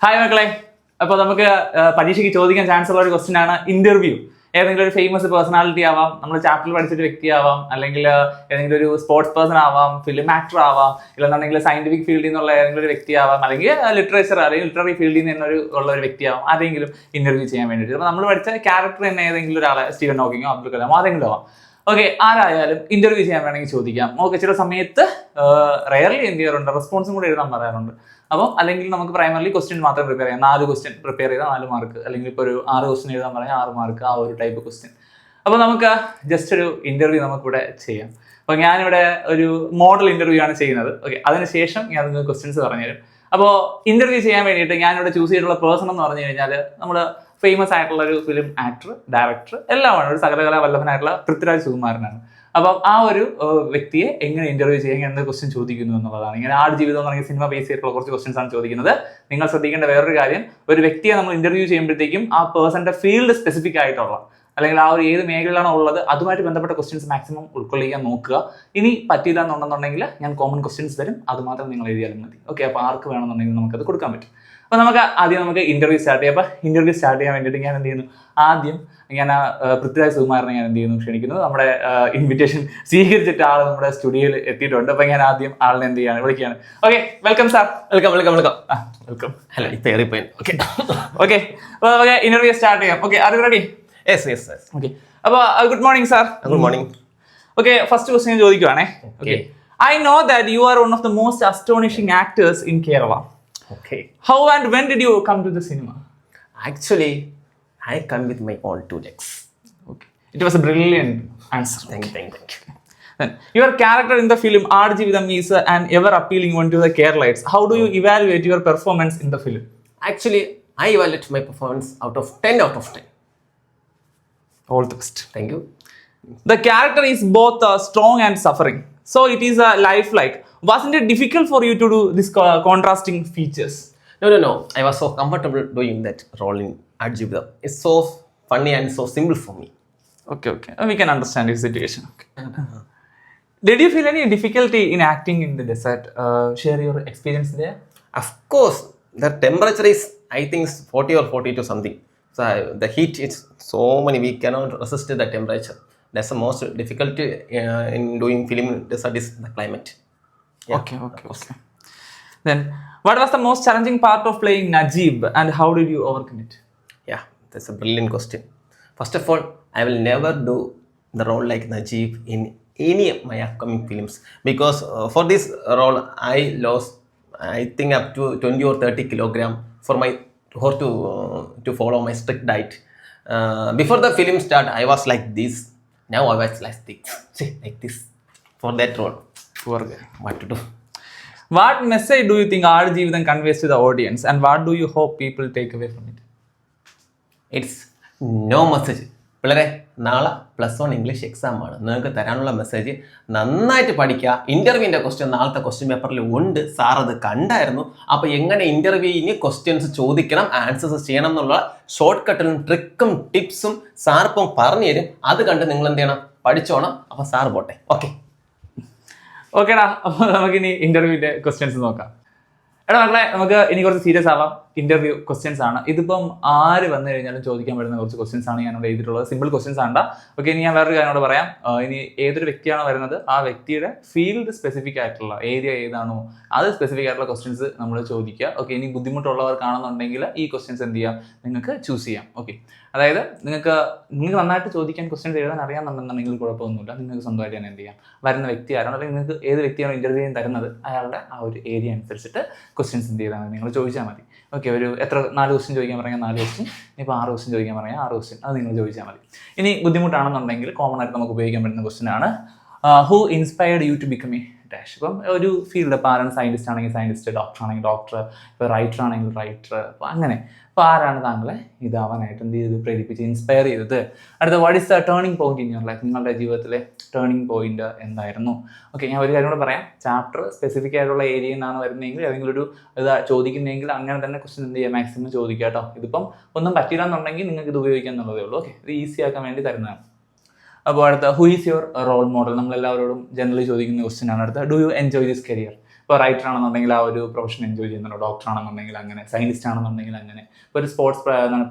Hi മക്കളെ, അപ്പോൾ നമുക്ക് പരീക്ഷയ്ക്ക് ചോദിക്കാൻ ചാൻസ് ഉള്ള ഒരു ക്വസ്റ്റ്യൻ ആണ് ഇന്റർവ്യൂ. ഏതെങ്കിലും ഒരു ഫേമസ് പേഴ്സണാലിറ്റി ആവാം, നമ്മൾ ചാപ്റ്ററിൽ പഠിച്ചൊരു വ്യക്തിയാവാം, അല്ലെങ്കിൽ ഏതെങ്കിലും ഒരു സ്പോർട്സ് പേഴ്സൺ ആവാം, ഫിലിം ആക്ടർ ആവാം, ഇല്ലെന്നുണ്ടെങ്കിൽ സയന്റിഫിക് ഫീൽഡിൽ നിന്നുള്ള ഏതെങ്കിലും ഒരു വ്യക്തിയാവാം, അല്ലെങ്കിൽ ലിറ്ററേച്ചർ അല്ലെങ്കിൽ ലിറ്റററി ഫീൽഡിൽ നിന്നൊരു ഉള്ള ഒരു വ്യക്തിയാവാം, ആരെങ്കിലും ഇന്റർവ്യൂ ചെയ്യാൻ വേണ്ടിയിട്ട്. അപ്പോൾ നമ്മൾ പഠിച്ച ക്യാരക്ടർ തന്നെ ഏതെങ്കിലും ഒരാളെ, സ്റ്റീവൻ ഹോക്കിങ്ങോ അബ്ദുൽ കലാമോ ആരെങ്കിലും ആവാം. ഓക്കെ, ആരായാലും ഇന്റർവ്യൂ ചെയ്യാൻ വേണമെങ്കിൽ ചോദിക്കാം. ഓക്കെ, ചില സമയത്ത് റെയർലി എന്ത് ചെയ്യാറുണ്ട്, റെസ്പോൺസും കൂടെ എഴുതാൻ പറയാറുണ്ട്. അപ്പം അല്ലെങ്കിൽ നമുക്ക് പ്രൈമറിലി ക്വസ്റ്റ്യൻ മാത്രം പ്രിപ്പയർ ചെയ്യാം. 4 ക്വസ്റ്റ്യൻ പ്രിപ്പയർ ചെയ്താൽ 4 മാർക്ക്, അല്ലെങ്കിൽ ഇപ്പോൾ ഒരു 6 ക്വസ്റ്റ്യൻ എഴുതാൻ പറഞ്ഞാൽ 6 മാർക്ക്, ആ ഒരു ടൈപ്പ് ക്വസ്റ്റ്യൻ. അപ്പോൾ നമുക്ക് ജസ്റ്റ് ഒരു ഇന്റർവ്യൂ നമുക്കിവിടെ ചെയ്യാം. അപ്പോൾ ഞാനിവിടെ ഒരു മോഡൽ ഇന്റർവ്യൂ ആണ് ചെയ്യുന്നത്. ഓക്കെ, അതിനുശേഷം ഞാൻ നിങ്ങൾക്ക് ക്വസ്റ്റ്യൻസ് പറഞ്ഞുതരും. അപ്പോൾ ഇന്റർവ്യൂ ചെയ്യാൻ വേണ്ടിയിട്ട് ഞാനിവിടെ ചൂസ് ചെയ്തിട്ടുള്ള പേഴ്സൺ എന്ന് പറഞ്ഞു കഴിഞ്ഞാൽ നമ്മൾ ഫേമസ് ആയിട്ടുള്ള ഒരു ഫിലിം ആക്ടർ, ഡയറക്ടർ എല്ലാമാണ്, ഒരു സകലകലാ വല്ലഭനായിട്ടുള്ള പൃഥ്വിരാജ് സുകുമാരനാണ്. അപ്പം ആ ഒരു വ്യക്തിയെ എങ്ങനെ ഇന്റർവ്യൂ ചെയ്യാൻ എന്ന ക്വസ്റ്റ്യൻ ചോദിക്കുന്നു എന്നുള്ളതാണ്. ഇങ്ങനെ ആടുജീവിതം എന്ന് പറഞ്ഞ സിനിമ ബേസ് ചെയ്തിട്ടുള്ള കുറച്ച് ക്വസ്റ്റ്യൻസ് ആണ് ചോദിക്കുന്നത്. നിങ്ങൾ ശ്രദ്ധിക്കേണ്ട വേറൊരു കാര്യം, ഒരു വ്യക്തിയെ നമ്മൾ ഇന്റർവ്യൂ ചെയ്യുമ്പോഴത്തേക്കും ആ പേഴ്സന്റെ ഫീൽഡ് സ്പെസിഫിക് ആയിട്ടുള്ള, അല്ലെങ്കിൽ ആ ഒരു ഏത് മേഖലയിലാണോ ഉള്ളത് അതുമായിട്ട് ബന്ധപ്പെട്ട ക്വസ്റ്റ്യൻസ് മാക്സിമം ഉൾക്കൊള്ളിക്കാൻ നോക്കുക. ഇനി പറ്റിയില്ല എന്നുണ്ടെന്നുണ്ടെങ്കിൽ ഞാൻ കോമൺ ക്വസ്റ്റ്യൻസ് തരും, അത് മാത്രം നിങ്ങൾ എഴുതിയാലും മതി. ഓക്കെ, അപ്പോൾ ആർക്ക് വേണമെന്നുണ്ടെങ്കിൽ നമുക്കത് കൊടുക്കാൻ പറ്റും. അപ്പോൾ നമുക്ക് ഇന്റർവ്യൂ സ്റ്റാർട്ട് ചെയ്യാം. അപ്പോൾ ഇന്റർവ്യൂ സ്റ്റാർട്ട് ചെയ്യാൻ വേണ്ടിയിട്ട് ഞാൻ എന്ത് ചെയ്യുന്നു, ആദ്യം ഞാൻ പൃഥ്വിരാജ് സുകുമാരനെ ഞാൻ എന്ത് ചെയ്യുന്നു, ക്ഷണിക്കുന്നു. നമ്മുടെ ഇൻവിറ്റേഷൻ സ്വീകരിച്ചിട്ട് ആൾ നമ്മുടെ സ്റ്റുഡിയോയിൽ എത്തിയിട്ടുണ്ട്. അപ്പോൾ ഞാൻ ആദ്യം ആളിനെ എന്ത് ചെയ്യാണ്, വിളിക്കുകയാണ്. Okay, welcome sir. Welcome. Okay, അപ്പോൾ നമുക്ക് ഇന്റർവ്യൂ സ്റ്റാർട്ട് ചെയ്യാം. Okay, are you ready? Yes. Okay, അപ്പോൾ good morning sir. Good morning. Okay, first question ചോദിക്കുവാണേ. Okay, I know that you are one of the most astonishing actors in Kerala. Okay. How and when did you come to the cinema? Actually, I come with my own 2 legs. Okay, it was a brilliant answer. Thank you. Then, your character in the film Aadjividam is an ever appealing one to the Keralites. How do you evaluate your performance in the film? Actually, I evaluate my performance out of 10 out of 10. All the best. Thank you. The character is both strong and suffering, so it is a lifelike. Wasn't it difficult for you to do this contrasting features? No. I was so comfortable doing that role in Aadjividam. It's so funny and so simple for me. Okay. We can understand your situation. Okay. Did you feel any difficulty in acting in the desert? Share your experience there. Of course, the temperature is, I think, 40 or 42 something. So the heat is so many, we cannot resist the temperature. That's the most difficulty in doing film in desert is the climate. Yeah. Okay. Then, what was the most challenging part of playing Najib, and how did you overcome it? Yeah, that's a brilliant question. First of all, I will never do the role like Najib in any of my upcoming films, because for this role I lost, I think, up to 20 or 30 kilogram to follow my strict diet. Before the film start, I was like this. Now I was like this for that role. Poor guy. What to do? What message do you think Aadjividam conveys to the audience, and what do you hope people take away from it? It's no message. പിള്ളേരെ, നാളെ +1 English exam ആണ്. നിങ്ങൾക്ക് തരാനുള്ള message, നന്നായിട്ട് പഠിക്കുക. ഇൻ്റർവ്യൂവിൻ്റെ question നാളത്തെ question പേപ്പറിൽ ഉണ്ട്, സാർ അത് കണ്ടായിരുന്നു. അപ്പോൾ എങ്ങനെ ഇൻ്റർവ്യൂവിന് ക്വസ്റ്റ്യൻസ് ചോദിക്കണം, ആൻസേഴ്സ് ചെയ്യണം എന്നുള്ള ഷോർട്ട് കട്ടിലും ട്രിക്കും ടിപ്സും സാർ ഇപ്പം പറഞ്ഞു തരും. അത് കണ്ട് നിങ്ങൾ എന്ത് ചെയ്യണം, പഠിച്ചോണം. അപ്പോൾ സാർ പോട്ടെ. ഓക്കേടാ, അപ്പോൾ നമുക്കിനി ഇന്റർവ്യൂവിന്റെ ക്വസ്റ്റ്യൻസ് നോക്കാം. എടാ മക്കളെ, നമുക്ക് ഇനി കുറച്ച് സീരിയസ് ആവാം. ഇന്റർവ്യൂ ക്വസ്റ്റ്യൻസ് ആണ്. ഇതിപ്പം ആര് വന്നു കഴിഞ്ഞാലും ചോദിക്കാൻ പറ്റുന്ന കുറച്ച് ക്വസ്റ്റ്യൻസ് ആണ് ഞാനിവിടെ എഴുതിയിട്ടുള്ളത്. സിമ്പിൾ ക്വസ്റ്റ്യൻസ് ആണ്. ഓക്കെ, ഇനി ഞാൻ വേറൊരു കാര്യം കൂടെ പറയാം. ഇനി ഏതൊരു വ്യക്തിയാണോ വരുന്നത്, ആ വ്യക്തിയുടെ ഫീൽഡ് സ്പെസിഫിക് ആയിട്ടുള്ള ഏരിയ ഏതാണോ അത് സ്പെസിഫിക് ആയിട്ടുള്ള ക്വസ്റ്റ്യൻസ് നമ്മൾ ചോദിക്കുക. ഓക്കെ, ഇനി ബുദ്ധിമുട്ടുള്ളവർക്കാണെന്നുണ്ടെങ്കിൽ ഈ ക്വസ്റ്റ്യൻസ് എന്ത് ചെയ്യാം, നിങ്ങൾക്ക് ചൂസ് ചെയ്യാം. ഓക്കെ, അതായത് നിങ്ങൾക്ക് നന്നായിട്ട് ചോദിക്കാൻ ക്വസ്റ്റ്യൻസ് എഴുതാൻ അറിയാമെന്നുണ്ടെന്നുണ്ടെങ്കിൽ കുഴപ്പമൊന്നുമില്ല. നിങ്ങൾക്ക് സ്വന്തമായിട്ട് തന്നെ എന്ത് ചെയ്യാം, വരുന്ന വ്യക്തി ആരാണോ, അല്ലെങ്കിൽ നിങ്ങൾക്ക് ഏത് വ്യക്തിയാണോ ഇന്റർവ്യൂ ചെയ്യാൻ തരുന്നത് അയാളുടെ ആ ഒരു ഏരിയ അനുസരിച്ചിട്ട് ക്വസ്റ്റ്യൻസ് എന്ത് ചെയ്താൽ മതി, നിങ്ങൾ ചോദിച്ചാൽ മതി. ഓക്കെ, ഒരു 4 ക്വസ്റ്റ്യൻ ചോദിക്കാൻ പറഞ്ഞാൽ 4 ക്വസ്റ്റ്യൻ, ഇപ്പോൾ 6 ക്വസ്റ്റ്യൻ ചോദിക്കാൻ പറഞ്ഞാൽ 6 ക്വസ്റ്റ്യൻ, അത് നിങ്ങൾ ചോദിച്ചാൽ മതി. ഇനി ബുദ്ധിമുട്ടാണെന്നുണ്ടെങ്കിൽ കോമൺ ആയിട്ട് നമുക്ക് ഉപയോഗിക്കാൻ പറ്റുന്ന ക്വസ്റ്റ്യൻ ആണ്, who inspired you to become a dash. ഇപ്പം ഒരു ഫീൽഡ്, ഇപ്പോൾ ആരാണ്, സയൻറ്റിസ്റ്റ് ആണെങ്കിൽ സയൻറ്റിസ്റ്റ്, ഡോക്ടർ ആണെങ്കിൽ ഡോക്ടർ, ഇപ്പോൾ റൈറ്റർ ആണെങ്കിൽ റൈറ്റർ, അപ്പോൾ അങ്ങനെ. അപ്പോൾ ആരാണ് താങ്കളെ ഇതാവാനായിട്ട് എന്ത് ചെയ്ത് പ്രേരിപ്പിച്ച് ഇൻസ്പയർ ചെയ്തത്? അടുത്ത, what is the turning point in your life? നിങ്ങളുടെ ജീവിതത്തിലെ ടേണിംഗ് പോയിന്റ് എന്തായിരുന്നു? ഓക്കെ, ഞാൻ ഒരു കാര്യം കൂടെ പറയാം. ചാപ്റ്റർ സ്പെസിഫിക് ആയിട്ടുള്ള ഏരിയയിൽ നിന്നാണ് വരുന്നതെങ്കിൽ, ഏതെങ്കിലും ഒരു ചോദിക്കുന്നതെങ്കിൽ അങ്ങനെ തന്നെ ക്വസ്റ്റ്യൻ എന്ത് ചെയ്യുക, മാക്സിമം ചോദിക്കുക കേട്ടോ. ഇതിപ്പം ഒന്നും പറ്റില്ല എന്നുണ്ടെങ്കിൽ നിങ്ങൾക്ക് ഇത് ഉപയോഗിക്കുക എന്നുള്ളതേ ഉള്ളൂ. ഓക്കെ, ഇത് ഈസി ആക്കാൻ വേണ്ടി തരുന്നതാണ്. അപ്പോൾ അടുത്ത, who is your role model? നമ്മളെല്ലാവരോടും ജനറലി ചോദിക്കുന്ന ക്വസ്റ്റ്യൻ ആണ്. അടുത്ത, do you enjoy this career? ഇപ്പോൾ റൈറ്റർ ആണെന്നുണ്ടെങ്കിൽ ആ ഒരു പ്രൊഫഷൻ എൻജോയ് ചെയ്യുന്നുണ്ടോ, ഡോക്ടർ ആണെന്നുണ്ടെങ്കിൽ അങ്ങനെ, സയൻറ്റിസ്റ്റ് ആണെന്നുണ്ടെങ്കിൽ അങ്ങനെ, ഇപ്പോൾ ഒരു സ്പോർട്സ്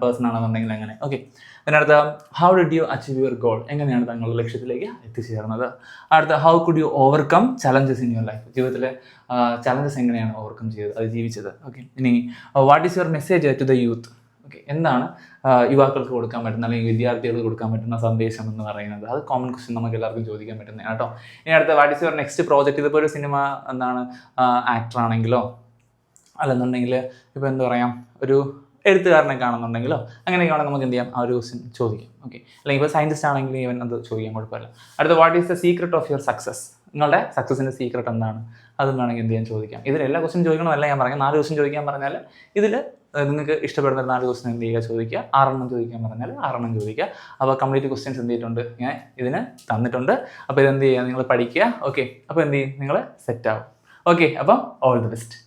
പേഴ്സൺ ആണെന്നുണ്ടെങ്കിൽ അങ്ങനെ. ഓക്കെ, അതിനടുത്ത് how did you achieve your goal, എങ്ങനെയാണ് താങ്കളുടെ ലക്ഷ്യത്തിലേക്ക് എത്തിച്ചേർന്നത്. അടുത്ത how could you overcome challenges in your life, ജീവിതത്തിലെ ചലഞ്ചസ് എങ്ങനെയാണ് ഓവർകം ചെയ്തത്, അത് ജീവിച്ചത്. ഓക്കെ, ഇനി what is your message to the youth. Okay, എന്താണ് യുവാക്കൾക്ക് കൊടുക്കാൻ പറ്റുന്ന അല്ലെങ്കിൽ വിദ്യാർത്ഥികൾക്ക് കൊടുക്കാൻ പറ്റുന്ന സന്ദേശം എന്ന് പറയുന്നത്. അത് കോമൺ ക്വസ്റ്റ്യൻ നമുക്ക് എല്ലാവർക്കും ചോദിക്കാൻ പറ്റുന്നതാണ് കേട്ടോ. ഇനി അടുത്ത what is your next project. ഇതിപ്പോൾ ഒരു സിനിമ എന്താണ് ആക്ടർ ആണെങ്കിലോ അല്ലെന്നുണ്ടെങ്കിൽ ഇപ്പോൾ എന്താ പറയാം ഒരു എഴുത്തുകാരനൊക്കെ ആണെന്നുണ്ടെങ്കിലോ അങ്ങനെയൊക്കെ ആണെങ്കിൽ നമുക്ക് എന്ത് ചെയ്യാം, ആ ഒരു ക്വസ്റ്റ്യൻ ചോദിക്കാം. ഓക്കെ, അല്ലെങ്കിൽ ഇപ്പോൾ സയൻറ്റിസ്റ്റ് ആണെങ്കിൽ ഇവൻ അത് ചോദിക്കാൻ കുഴപ്പമില്ല. അടുത്ത what is the secret of your success, നിങ്ങളുടെ സക്സസിൻ്റെ സീക്രട്ട് എന്താണ്, അതും വേണമെങ്കിൽ എന്ത് ചെയ്യാൻ ചോദിക്കാം. ഇതിൽ എല്ലാ ക്വസ്റ്റ്യൻ ചോദിക്കണമെന്നല്ല ഞാൻ പറഞ്ഞാൽ 4 ക്വസ്റ്റ്യൻ ചോദിക്കാൻ പറഞ്ഞാൽ ഇതിൽ നിങ്ങൾക്ക് ഇഷ്ടപ്പെടുന്ന 4 ക്വസ്റ്റ്യൻ എന്ത് ചെയ്യുക, ചോദിക്കുക. 6 ചോദിക്കാൻ പറഞ്ഞാൽ 6 ചോദിക്കുക. അപ്പോൾ കംപ്ലീറ്റ് ക്വസ്റ്റ്യൻസ് എന്ത് ചെയ്തിട്ടുണ്ട്, ഞാൻ ഇതിന് തന്നിട്ടുണ്ട്. അപ്പോൾ ഇതെന്ത് ചെയ്യുക, നിങ്ങൾ പഠിക്കുക. ഓക്കെ, അപ്പോൾ എന്ത് ചെയ്യും, നിങ്ങൾ സെറ്റ് ആവും. ഓക്കെ, അപ്പം ഓൾ ദി ബെസ്റ്റ്.